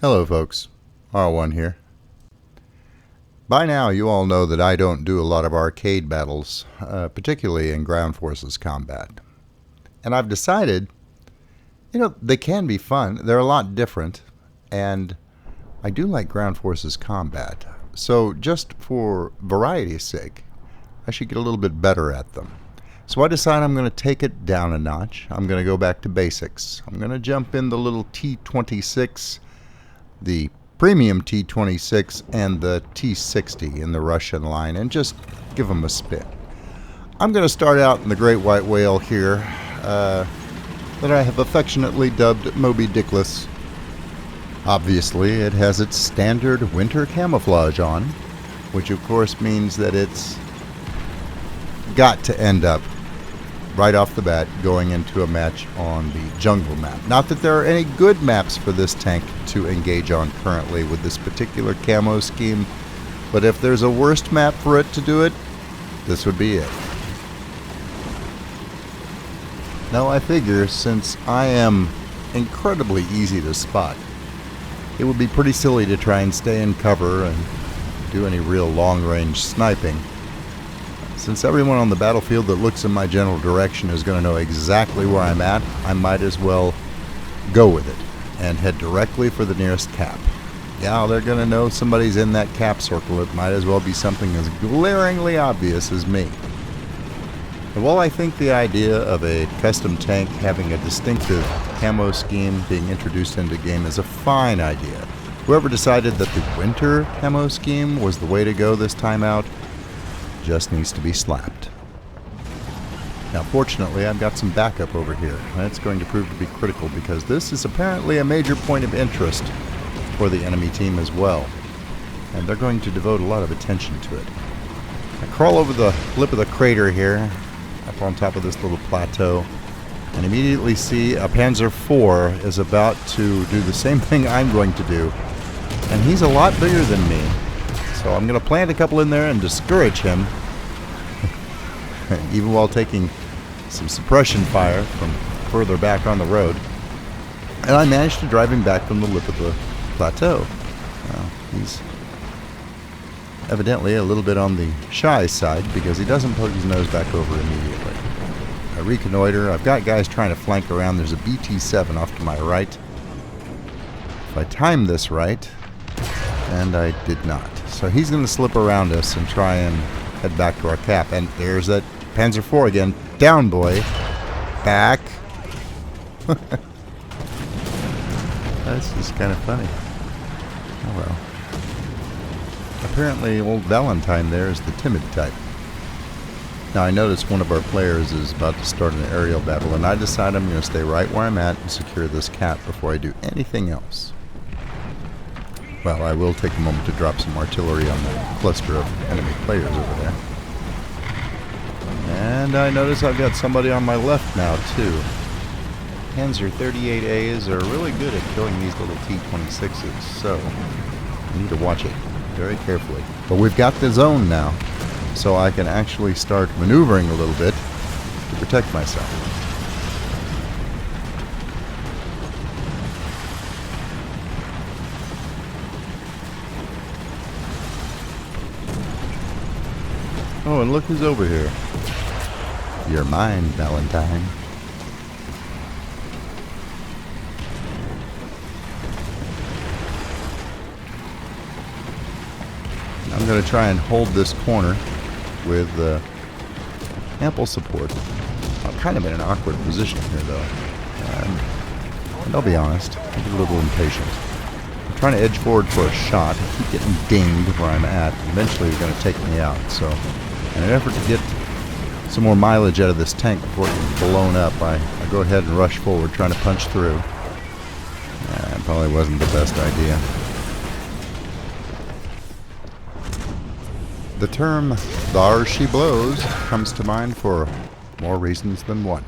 Hello folks, R1 here. By now you all know that I don't do a lot of arcade battles, particularly in ground forces combat. And I've decided, they can be fun, they're a lot different, and I do like ground forces combat. So just for variety's sake, I should get a little bit better at them. So I decide I'm going to take it down a notch. I'm going to go back to basics. I'm going to jump in the little T-26, the premium T-26 and the T-60 in the Russian line, and just give them a spin. I'm going to start out in the Great White Whale here, that I have affectionately dubbed Moby Dickless. Obviously, it has its standard winter camouflage on, which of course means that it's got to end up right off the bat going into a match on the jungle map. Not that there are any good maps for this tank to engage on currently with this particular camo scheme, but if there's a worst map for it to do it, this would be it. Now I figure since I am incredibly easy to spot, it would be pretty silly to try and stay in cover and do any real long-range sniping. Since everyone on the battlefield that looks in my general direction is going to know exactly where I'm at, I might as well go with it and head directly for the nearest cap. Yeah, they're going to know somebody's in that cap circle. It might as well be something as glaringly obvious as me. And while I think the idea of a custom tank having a distinctive camo scheme being introduced into the game is a fine idea, whoever decided that the winter camo scheme was the way to go this time out just needs to be slapped. Now fortunately I've got some backup over here. That's going to prove to be critical because this is apparently a major point of interest for the enemy team as well, and they're going to devote a lot of attention to it. I crawl over the lip of the crater here, up on top of this little plateau, and immediately see a Panzer IV is about to do the same thing I'm going to do, and he's a lot bigger than me. So I'm going to plant a couple in there and discourage him, even while taking some suppression fire from further back on the road. And I managed to drive him back from the lip of the plateau. Well, he's evidently a little bit on the shy side because he doesn't poke his nose back over immediately. I reconnoiter. I've got guys trying to flank around. There's a BT-7 off to my right. If I time this right, and I did not. So he's going to slip around us and try and head back to our cap. And there's that Panzer IV again. Down, boy. Back. That's just kind of funny. Oh well. Apparently old Valentine there is the timid type. Now I notice one of our players is about to start an aerial battle, and I decide I'm going to stay right where I'm at and secure this cap before I do anything else. Well, I will take a moment to drop some artillery on the cluster of enemy players over there. And I notice I've got somebody on my left now, too. Panzer 38As are really good at killing these little T-26s, so I need to watch it very carefully. But we've got the zone now, so I can actually start maneuvering a little bit to protect myself. Oh, and look who's over here. You're mine, Valentine. I'm going to try and hold this corner with ample support. I'm kind of in an awkward position here, though. And I'll be honest, I get a little impatient. I'm trying to edge forward for a shot. I keep getting dinged where I'm at. Eventually, they're going to take me out, so in an effort to get some more mileage out of this tank before it gets blown up, I go ahead and rush forward, trying to punch through. It probably wasn't the best idea. The term, "thar she blows," comes to mind for more reasons than one.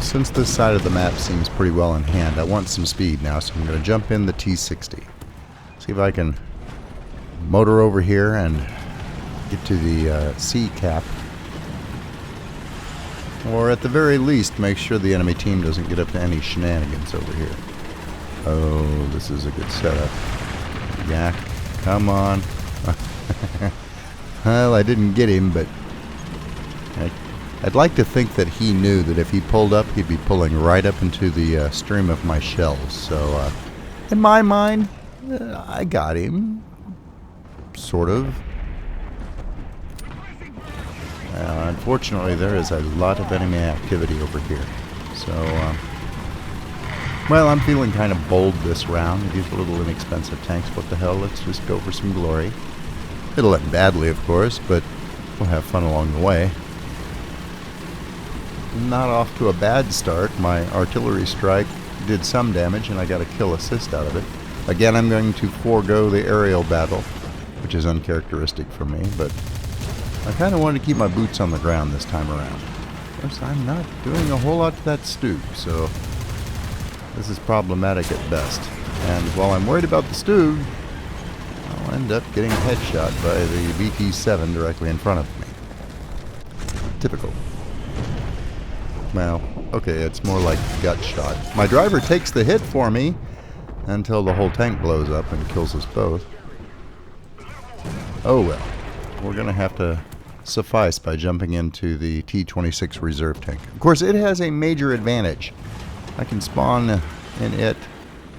Since this side of the map seems pretty well in hand, I want some speed now, so I'm going to jump in the T-60. See if I can motor over here and get to the C cap Or at the very least, make sure the enemy team doesn't get up to any shenanigans over here. Oh, this is a good setup. Yak, come on. Well, I didn't get him, but I'd like to think that he knew that if he pulled up, he'd be pulling right up into the stream of my shells. So, in my mind, I got him. Sort of. Unfortunately, there is a lot of enemy activity over here. So, well, I'm feeling kind of bold this round. These little inexpensive tanks, what the hell, let's just go for some glory. It'll end badly, of course, but we'll have fun along the way. Not off to a bad start. My artillery strike did some damage, and I got a kill assist out of it. Again, I'm going to forego the aerial battle, which is uncharacteristic for me, but I kind of wanted to keep my boots on the ground this time around. Of course, I'm not doing a whole lot to that Stug, so this is problematic at best. And while I'm worried about the Stug, I'll end up getting headshot by the BT-7 directly in front of me. Typical. Well, okay, it's more like gut shot. My driver takes the hit for me until the whole tank blows up and kills us both. Oh well. We're going to have to suffice by jumping into the T-26 reserve tank. Of course, it has a major advantage. I can spawn in it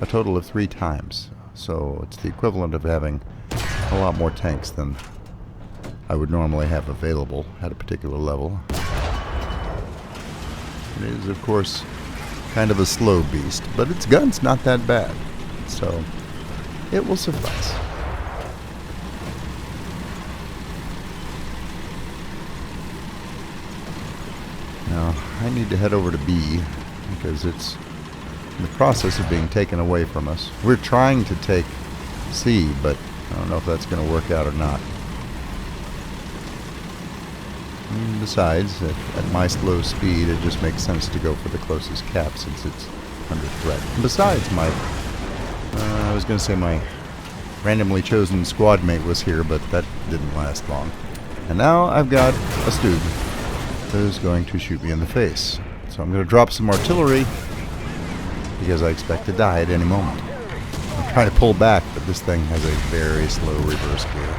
a total of 3 times. So it's the equivalent of having a lot more tanks than I would normally have available at a particular level. It is, of course, kind of a slow beast, but its gun's not that bad. So it will suffice. Now, I need to head over to B because it's in the process of being taken away from us. We're trying to take C, but I don't know if that's going to work out or not. And besides, at my slow speed, it just makes sense to go for the closest cap since it's under threat. And besides, I was going to say my randomly chosen squad mate was here, but that didn't last long. And now I've got a Stug who's going to shoot me in the face. So I'm going to drop some artillery because I expect to die at any moment. I'm trying to pull back, but this thing has a very slow reverse gear.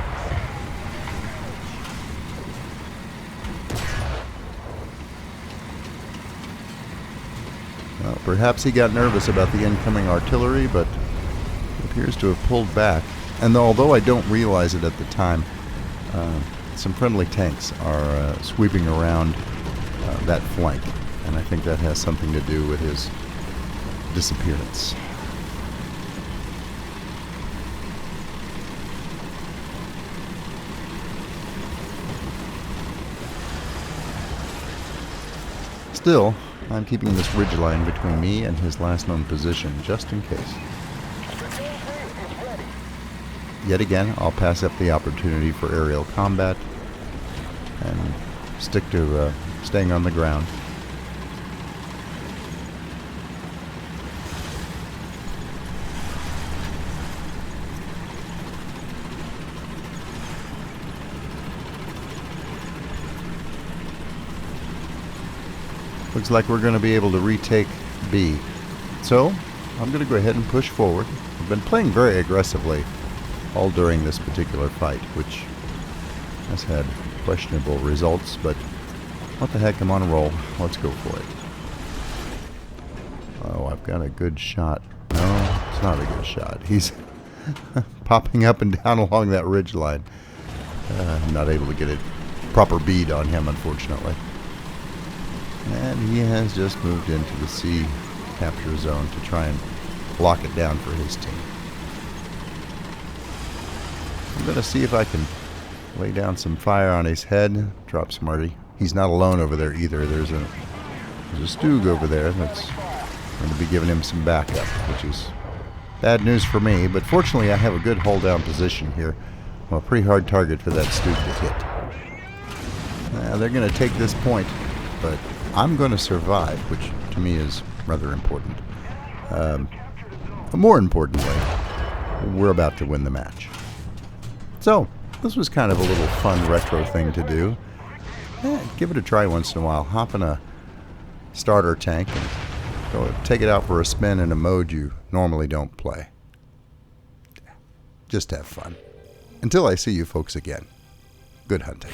Well, perhaps he got nervous about the incoming artillery, but he appears to have pulled back. And although I don't realize it at the time, some friendly tanks are sweeping around that flank, and I think that has something to do with his disappearance. Still, I'm keeping this ridgeline between me and his last known position, just in case. Yet again, I'll pass up the opportunity for aerial combat and stick to staying on the ground. Looks like we're going to be able to retake B. So, I'm going to go ahead and push forward. I've been playing very aggressively all during this particular fight, which has had questionable results, but what the heck, I'm on a roll. Let's go for it. Oh, I've got a good shot. No, it's not a good shot. He's popping up and down along that ridge line. I'm not able to get a proper bead on him, unfortunately. And he has just moved into the C capture zone to try and lock it down for his team. I'm going to see if I can lay down some fire on his head, drop some arty. He's not alone over there either. There's a Stug over there that's going to be giving him some backup, which is bad news for me. But fortunately, I have a good hold down position here. Well, a pretty hard target for that Stug to hit. They're going to take this point, but I'm going to survive, which to me is rather important. But more importantly, we're about to win the match. So, this was kind of a little fun retro thing to do. Give it a try once in a while. Hop in a starter tank and go take it out for a spin in a mode you normally don't play. Just have fun. Until I see you folks again, good hunting.